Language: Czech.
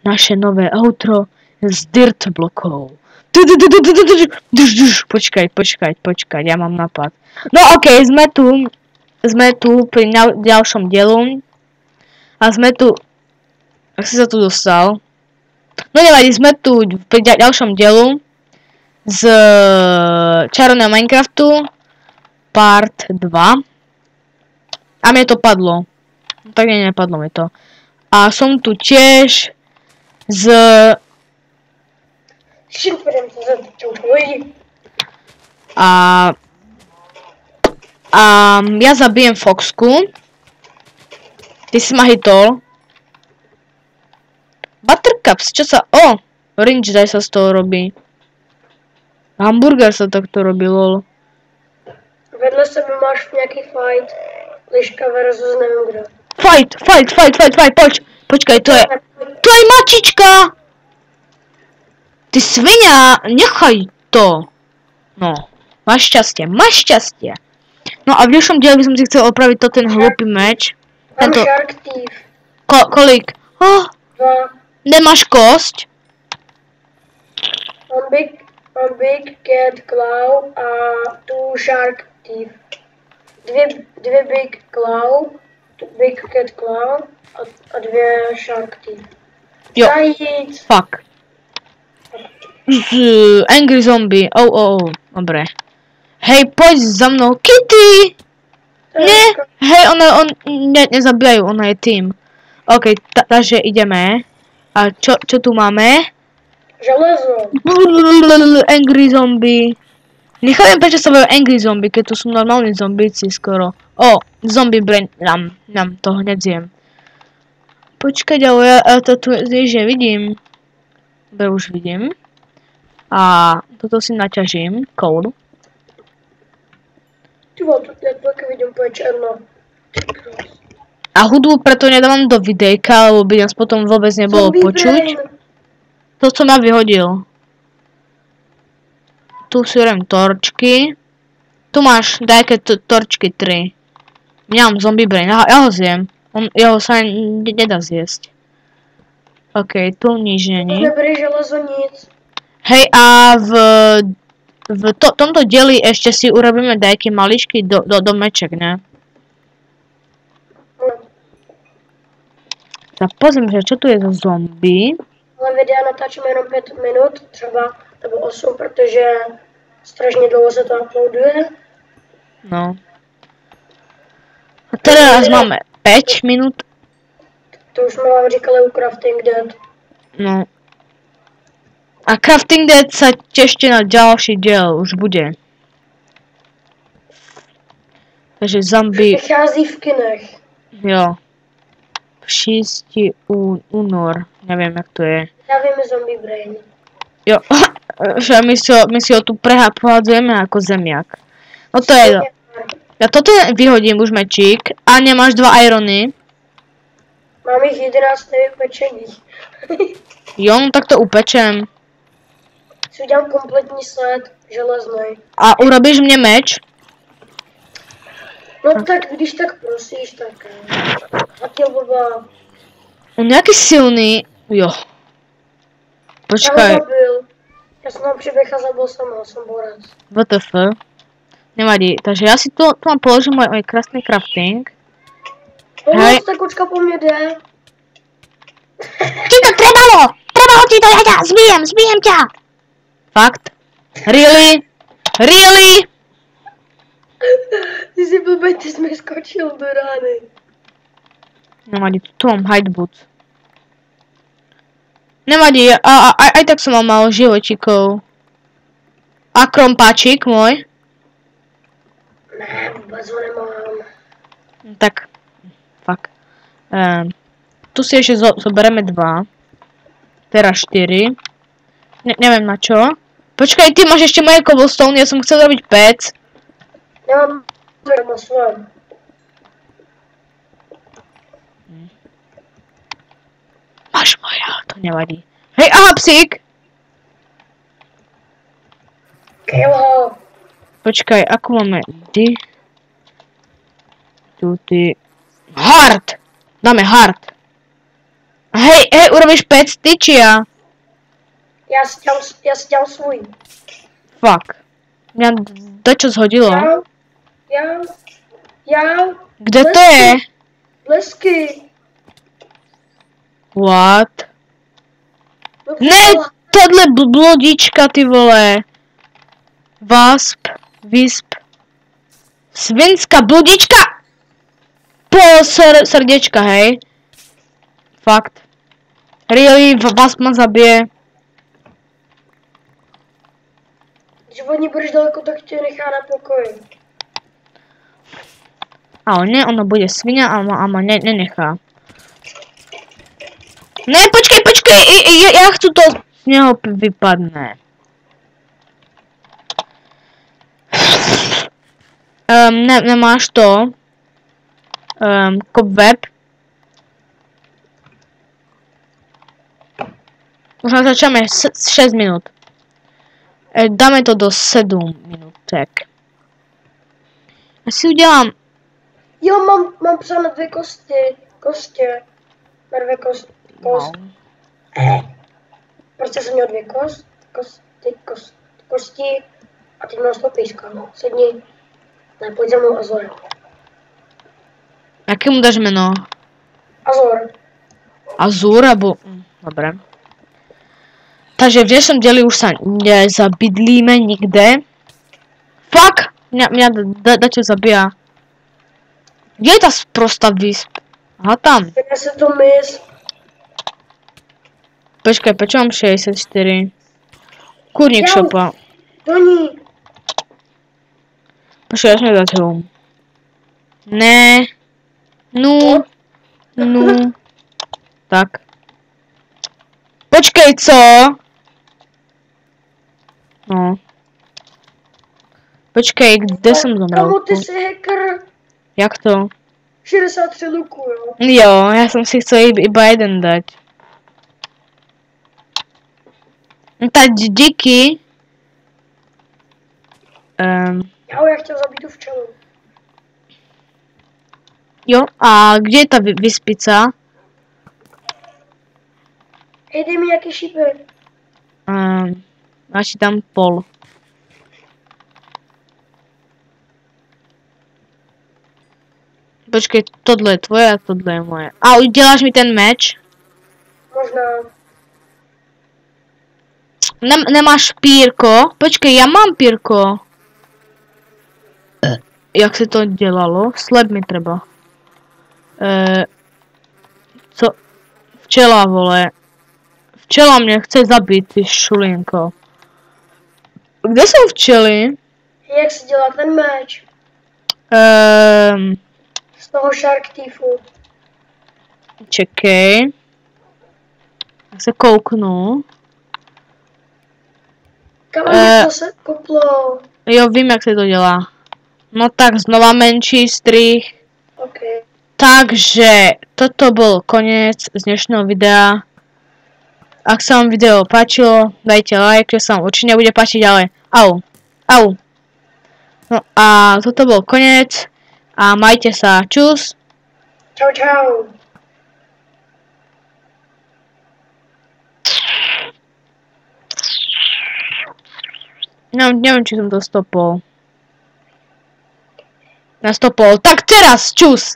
naše nové outro z dirt blokov. Počkaj, ja mám nápad. No okej, sme tu pri ďalšom dielu. A sme tu, ak si sa tu dostal. No nevadí, sme tu pri ďalšom dielu z čarovného Minecraftu part 2. A mne to padlo. Tak nepadlo mi to. A som tu tiež z... A ja zabijem Foxku. Ty si ma hitol. Buttercups, čo sa... O! Orange daj sa z toho robí. Hamburger sa takto robí, lol. Vedle sebe máš nejaký fight. Liška versus neviem kdo. Fight, počkaj, to je mačička! Ty svinia, nechaj to. No, máš šťastie. No a v ďalšom diele by som si chcel opraviť to ten hlúpy meč. Mám Shark Thief. Kolik? Oh, 2. nemáš kosť? Mám big cat claw a 2 Shark Thief. Dvě big cat claw a 2 Shark Thief. Jo, Zajíc. fuck. Angry zombie, dobre. Hej, poď za mnou, Kitty! Nie, hej, on nezabíjajú, ona je tým. OK, takže ideme. A čo tu máme? Železo. Angry zombie. Nechápem, prečo sa volajú angry zombie, keď tu sú normálni zombíci skoro. O, zombie brain, to hneď zjem. Počkaj, ale ja to tu vidím. Dobre, už vidím. A toto si naťažím, coal. Tyvo, tu jak vidím po černo. A hudbu preto nedávam do videjka, lebo by nás potom vôbec nebolo počuť. To som ja vyhodil. Tu si urem torčky. Tu máš dajke torčky 3. Mám zombie brain, ja ho zjem. Jeho sa nedá zjesť. OK, tu nič není. Neberi železo nic. Hej, a v tomto dieli ešte si urobíme dajky maličky do meček, ne? Tak pozriem, že čo tu je za zombie. Ale videa natáčíme jenom 5 minut, třeba, nebo 8, protože strašně dlouho se to uploaduje. No. A teraz máme 5 minút. To už jsme vám říkali u Crafting Dead. No. A Crafting Dead sa tešte na ďalší diel, už bude. Takže zombie... Vychází v kinech. Jo. 6. únor. Neviem, jak to je. Já vím, zombie brain. Jo. Že my si ho tu pohadzujeme ako zemiak. No to je... Ja toto vyhodím už mečík. A nemáš 2 irony. Mám ich 11 nevypečených. Jo, no tak to upečem. Si udělám kompletní set železnej. A urobíš mne meč? No tak, když tak prosíš, tak... A ty blbá. On nejaký silný... Jo. Počkaj. Já ho zabil. Já jsem tam přiběh a zabil sama, jsem borec. WTF. Nevadí, takže ja si tu mám položím môj krásny crafting. Hej. Ta kočka po mně jde. Ti to trebalo! Trebalo ti to, ja zbijem ťa! Fakt? Really? Ty jsi blbej, ty jsi mi skočil do rány. Nevadí, tu mám hide boots. Nevadí, aj tak som mal málo živočíkov. A krompáčik môj? Ne, vůbec ho nemám. Tak, fuck. Tu si ešte zoberieme 2. Teraz 4. Neviem na čo. Počkaj, ty máš ešte moje cobblestone, ja som chcel robiť pec. Nemám na svojom. Máš moja, to nevadí. Hej, aha, psík! Kill ho. Počkaj, ako máme? Tuty. Hard! Dáme hard. Hej, urobíš pec ty, či ja? Já si dělám svůj. Fuck. Mňa dačo zhodilo. Já. Kde to je? Blesky. What? No, Ne, tohle blodička, ty vole. Wisp. Svinská blodička! Pol srdečka, hej. Fakt. Really, Wasp ma zabije. Když od ní budeš daleko, tak tě nechá na pokoji. Ale ne, ono bude svinia a ma nenechá. Ne, počkej, ja chcú to z neho vypadne. Nemáš to. Cobweb. Už začneme 6 minút. Dáme to do 7 minútek. Ja si udělám. Jo, mám psa na 2 kostě. Na 2 kost. Wow. Prostě jsem měl 2 kosti a teď mám stopíska. Sedni. Ne, pojď za mnou Azor. Jaké mu dáš jméno? Azor. Azur, abo... Dobre. Takže v dnešnom dieli už sa nezabydlíme nikde. Fuck! Mňa dačo zabíja. Kde je tá sprostá Wisp? Aha, tam. Vynese to mis. Počkaj, prečo mám 64? Kurník šopa. Do ní. Počkaj, ja sme dať home. Ne. Nu. Tak. Počkej, co? No. Počkej, kde som zomrel? Kamu, ty jsi hacker. Jak to? 63 luků, jo. Jo, ja som si chcel iba jeden dať. No tak díky. Já chtěl zabít tu včelu. Jo, a kde je ta vyspica? Hej, dej mi nějaký šípy. Máš tam pol. Počkej, tohle je tvoje a tohle je moje. A uděláš mi ten meč? Možná. Nemáš pírko? Počkej, já mám pírko. Jak se to dělalo? Sled mi treba. Co? Včela, vole. Včela mě chce zabít, ty šulinko. Kde jsou včely? Jak se dělá ten meč? Z toho Shark Thiefu. Čekej. Jak se kouknu. Kam to se koplo? Jo, vím, jak se to dělá. No tak znova menší strih. Okay. Takže toto bol koniec z dnešného videa. Ak sa vám video páčilo, dajte like, čo sa vám určite nebude páčiť, ale au. No a toto bol koniec a majte sa, čus. Čau. Neviem, či som to stopol. Nastopol. Tak teraz, čus!